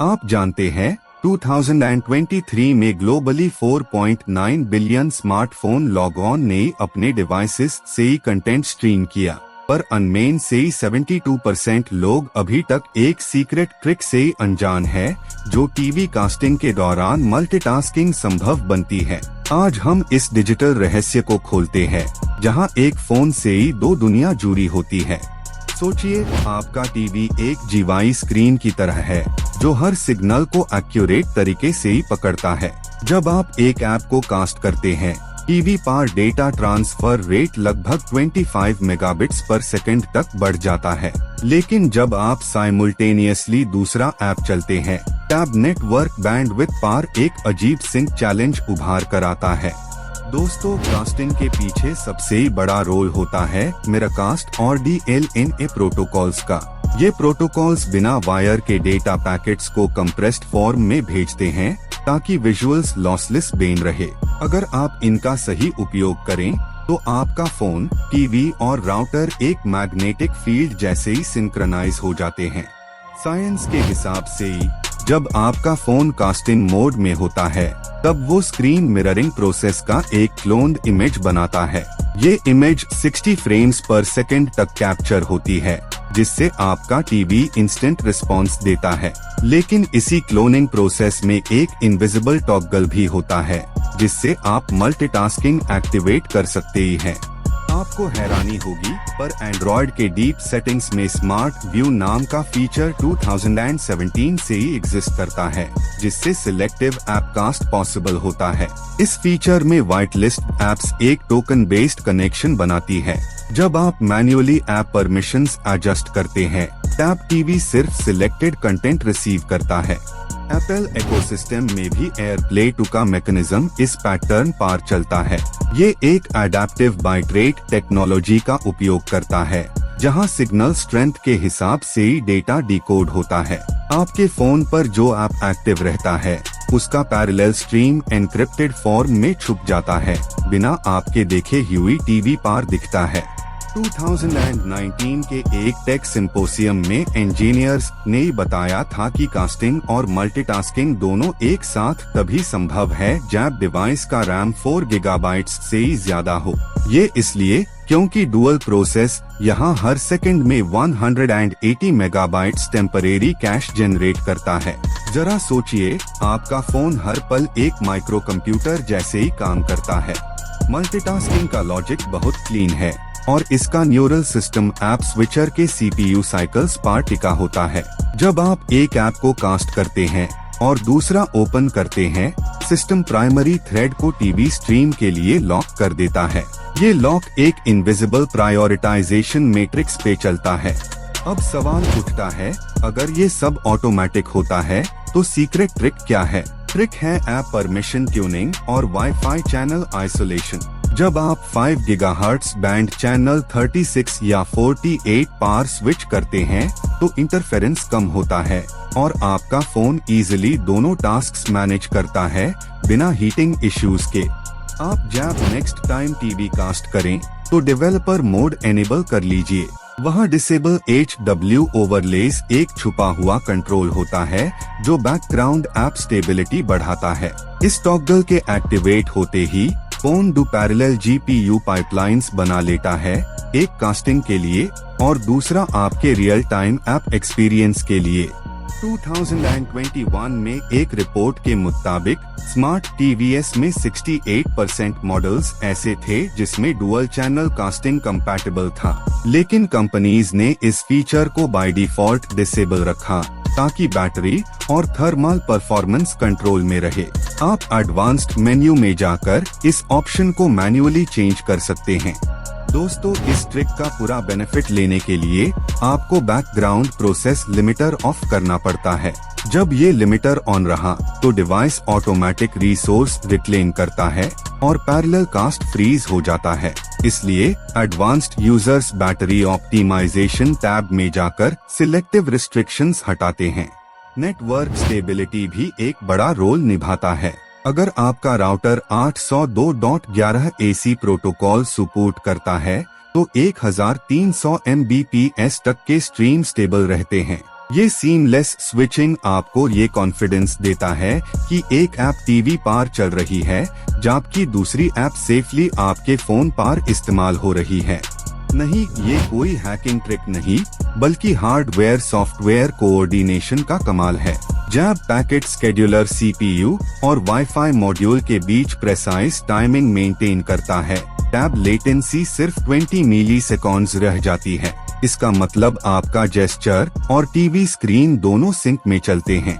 आप जानते हैं 2023 में globally 4.9 billion smartphone log on ने अपने डिवाइसेस से ही कंटेंट स्ट्रीम किया, पर अनमेन से ही 72% लोग अभी तक एक सीक्रेट ट्रिक से ही अनजान है, जो टीवी कास्टिंग के दौरान मल्टीटास्किंग संभव बनती है। आज हम इस डिजिटल रहस्य को खोलते हैं, जहां एक फोन से ही दो दुनिया जुड़ी होती है। सोचिए, आपका टीवी एक जीवाई स्क्रीन की तरह है, जो हर सिग्नल को एक्यूरेट तरीके से ही पकड़ता है। जब आप एक ऐप को कास्ट करते हैं, टीवी पर डेटा ट्रांसफर रेट लगभग 25 मेगाबिट्स पर सेकंड तक बढ़ जाता है। लेकिन जब आप साइमल्टेनियसली दूसरा ऐप चलते हैं, टैब नेटवर्क बैंडविड्थ पर एक अजीब सिंक चैलेंज उभार कर आता है। दोस्तों, कास्टिंग के पीछे सबसे बड़ा रोल होता है मिररकास्ट और DLNA प्रोटोकॉल्स का। ये प्रोटोकॉल्स बिना वायर के डेटा पैकेट्स को कंप्रेस्ड फॉर्म में भेजते हैं, ताकि विजुअल्स लॉसलेस बेन रहे। अगर आप इनका सही उपयोग करें, तो आपका फोन, टीवी और राउटर एक मैग्नेटिक फील्ड जैसे ही सिंक्रोनाइज हो जाते हैं। साइंस के हिसाब से ही जब आपका फोन कास्टिंग मोड में होता है, तब वो स्क्रीन मिररिंग प्रोसेस का एक क्लोन्ड इमेज बनाता है। ये इमेज 60 फ्रेम्स पर सेकंड तक कैप्चर होती है, जिससे आपका टीवी इंस्टेंट रिस्पॉन्स देता है। लेकिन इसी क्लोनिंग प्रोसेस में एक इनविजिबल टॉगल भी होता है, जिससे आप मल्टीटास्किंग एक्टिवेट कर सकते ही हैं। आपको हैरानी होगी, पर एंड्रॉयड के डीप सेटिंग्स में स्मार्ट व्यू नाम का फीचर 2017 से ही एग्जिस्ट करता है, जिससे सिलेक्टिव ऐप कास्ट पॉसिबल होता है। इस फीचर में व्हाइट लिस्ट एप्स एक टोकन बेस्ड कनेक्शन बनाती है। जब आप मैन्युअली ऐप परमिशंस एडजस्ट करते हैं, टैब टीवी सिर्फ सिलेक्टेड कंटेंट रिसीव करता है। एप्पल इकोसिस्टम में भी एयरप्ले टू का मैकेनिज्म इस पैटर्न पर चलता है। ये एक एडेप्टिव बाइट रेट टेक्नोलॉजी का उपयोग करता है, जहां सिग्नल स्ट्रेंथ के हिसाब से ही डेटा डिकोड होता है। आपके फोन पर जो ऐप एक्टिव रहता है, उसका पैरेलल स्ट्रीम एन्क्रिप्टेड फॉर्म में छुप जाता है, बिना आपके देखे हुए टीवी पर दिखता है। 2019 के एक टेक सिंपोसियम में इंजीनियर्स ने बताया था कि कास्टिंग और मल्टीटास्किंग दोनों एक साथ तभी संभव है जब डिवाइस का रैम 4 गीगाबाइट्स से ही ज्यादा हो। ये इसलिए क्योंकि डुअल प्रोसेस यहाँ हर सेकंड में 180 मेगाबाइट्स टेम्परेरी कैश जनरेट करता है। जरा सोचिए, आपका फोन हर पल एक माइक्रो कंप्यूटर जैसे ही काम करता है। मल्टीटास्किंग का लॉजिक बहुत क्लीन है, और इसका न्यूरल सिस्टम ऐप स्विचर के CPU साइकिल्स पर टिका होता है। जब आप एक ऐप को कास्ट करते हैं और दूसरा ओपन करते हैं, सिस्टम प्राइमरी थ्रेड को टीवी स्ट्रीम के लिए लॉक कर देता है। ये लॉक एक इनविजिबल प्रायोरिटाइजेशन मैट्रिक्स पे चलता है। अब सवाल उठता है, अगर ये सब ऑटोमेटिक होता है, तो सीक्रेट ट्रिक क्या है? ट्रिक है ऐप परमिशन ट्यूनिंग और वाईफाई चैनल आइसोलेशन। जब आप 5 गीगाहर्ट्ज बैंड चैनल 36 या 48 पर स्विच करते हैं, तो इंटरफेरेंस कम होता है और आपका फोन इजीली दोनों टास्क्स मैनेज करता है, बिना हीटिंग इश्यूज के। आप जब नेक्स्ट टाइम टीवी कास्ट करें, तो डेवलपर मोड एनेबल कर लीजिए। वहाँ डिसेबल HW ओवरलेस एक छुपा हुआ कंट्रोल होता है, जो बैकग्राउंड ऐप स्टेबिलिटी बढ़ाता है। इस टॉगल के एक्टिवेट होते ही फोन दो पैरेलल GPU पाइपलाइंस बना लेता है, एक कास्टिंग के लिए और दूसरा आपके रियल टाइम ऐप एक्सपीरियंस के लिए। 2021 में एक रिपोर्ट के मुताबिक स्मार्ट TVs में 68% मॉडल्स ऐसे थे जिसमें डुअल चैनल कास्टिंग कंपैटिबल था, लेकिन कंपनीज ने इस फीचर को बाय डिफॉल्ट डिसेबल रखा, ताकि बैटरी और थर्मल परफॉर्मेंस कंट्रोल में रहे। आप एडवांस्ड मेन्यू में जाकर इस ऑप्शन को मैन्युअली चेंज कर सकते हैं। दोस्तों, इस ट्रिक का पूरा बेनिफिट लेने के लिए आपको बैकग्राउंड प्रोसेस लिमिटर ऑफ करना पड़ता है। जब ये लिमिटर ऑन रहा, तो डिवाइस ऑटोमेटिक रिसोर्स रिक्लेम करता है और पैरेलल कास्ट फ्रीज हो जाता है। इसलिए advanced users battery optimisation tab में जाकर सिलेक्टिव रिस्ट्रिक्शंस हटाते हैं। नेटवर्क स्टेबिलिटी भी एक बड़ा रोल निभाता है। अगर आपका राउटर 802.11 AC प्रोटोकॉल सपोर्ट करता है, तो 1300 Mbps तक के स्ट्रीम स्टेबल रहते हैं। ये सीमलेस स्विचिंग आपको ये कॉन्फिडेंस देता है कि एक ऐप टीवी पर चल रही है जबकि दूसरी ऐप सेफली आपके फोन पर इस्तेमाल हो रही है। नहीं, ये कोई हैकिंग ट्रिक नहीं, बल्कि हार्डवेयर सॉफ्टवेयर कोऑर्डिनेशन का कमाल है। जैब पैकेट स्केड्यूलर CPU और वाईफाई मॉड्यूल के बीच प्रेसाइज टाइमिंग मेंटेन करता है। टैब लेटेंसी सिर्फ 20 मिलीसेकंड्स रह जाती है। इसका मतलब आपका जेस्चर और टीवी स्क्रीन दोनों सिंक में चलते हैं।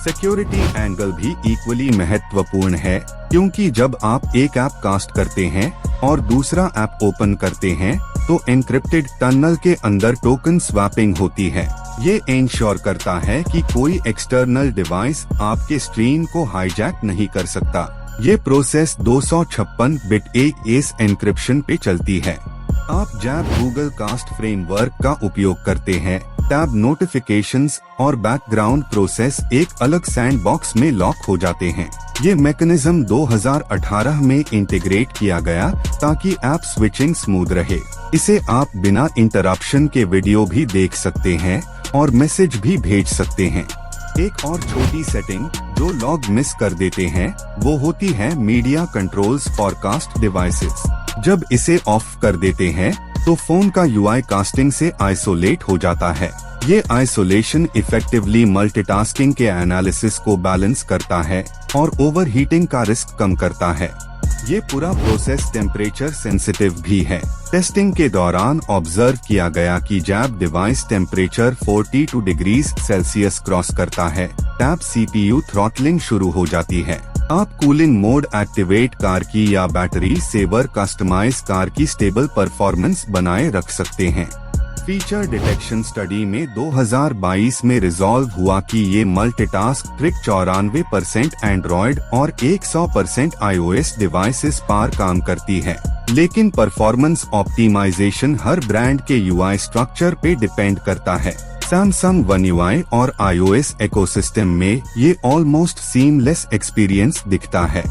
सिक्योरिटी एंगल भी इक्वली महत्वपूर्ण है, क्योंकि जब आप एक ऐप कास्ट करते हैं और दूसरा ऐप ओपन करते हैं तो एन्क्रिप्टेड टनल के अंदर टोकन स्वैपिंग होती है। ये इंश्योर करता है कि कोई एक्सटर्नल डिवाइस आपके स्क्रीन को हाईजैक नहीं कर सकता। ये प्रोसेस 256 बिट AES एन्क्रिप्शन पे चलती है। आप जब गूगल कास्ट फ्रेमवर्क का उपयोग करते हैं, टैब नोटिफिकेशंस और बैकग्राउंड प्रोसेस एक अलग सैंडबॉक्स में लॉक हो जाते हैं। ये मैकेनिज्म 2018 में इंटीग्रेट किया गया ताकि ऐप स्विचिंग स्मूथ रहे। इसे आप बिना इंटरप्शन के वीडियो भी देख सकते हैं और मैसेज भी भेज सकते हैं। एक और छोटी सेटिंग जो लॉग मिस कर देते हैं वो होती है media controls for cast devices. जब इसे ऑफ कर देते हैं तो फोन का UI कास्टिंग से आइसोलेट हो जाता है। ये आइसोलेशन इफेक्टिवली मल्टीटास्किंग के एनालिसिस को बैलेंस करता है और ओवरहीटिंग का रिस्क कम करता है। ये पूरा प्रोसेस टेम्परेचर सेंसिटिव भी है। टेस्टिंग के दौरान ऑब्जर्व किया गया कि जब device temperature 42 degree Celsius cross करता है, टैब CPU थ्रॉटलिंग शुरू हो जाती है। आप कूलिंग मोड एक्टिवेट कार की या बैटरी सेवर कस्टमाइज कार की स्टेबल परफॉर्मेंस बनाए रख सकते हैं। फीचर डिटेक्शन स्टडी में 2022 में रिजॉल्व हुआ कि ये मल्टीटास्क ट्रिक 94% एंड्रॉयड और 100% iOS डिवाइसेस पर काम करती है। लेकिन परफॉर्मेंस ऑप्टिमाइजेशन हर ब्रांड के UI स्ट्रक्चर पे डिपेंड करता है। सैमसंग वन UI और iOS इकोसिस्टम में ये ऑलमोस्ट सीमलेस एक्सपीरियंस दिखता है।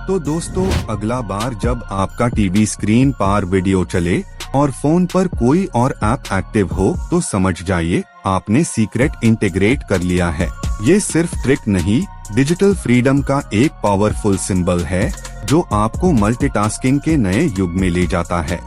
तो दोस्तों, अगला बार जब आपका टीवी स्क्रीन पर वीडियो चले और फोन पर कोई और ऐप एक्टिव हो तो समझ जाइए आपने सीक्रेट इंटीग्रेट कर लिया है। ये सिर्फ ट्रिक नहीं, डिजिटल फ्रीडम का एक पावरफुल सिंबल है जो आपको मल्टीटास्किंग के नए युग में ले जाता है।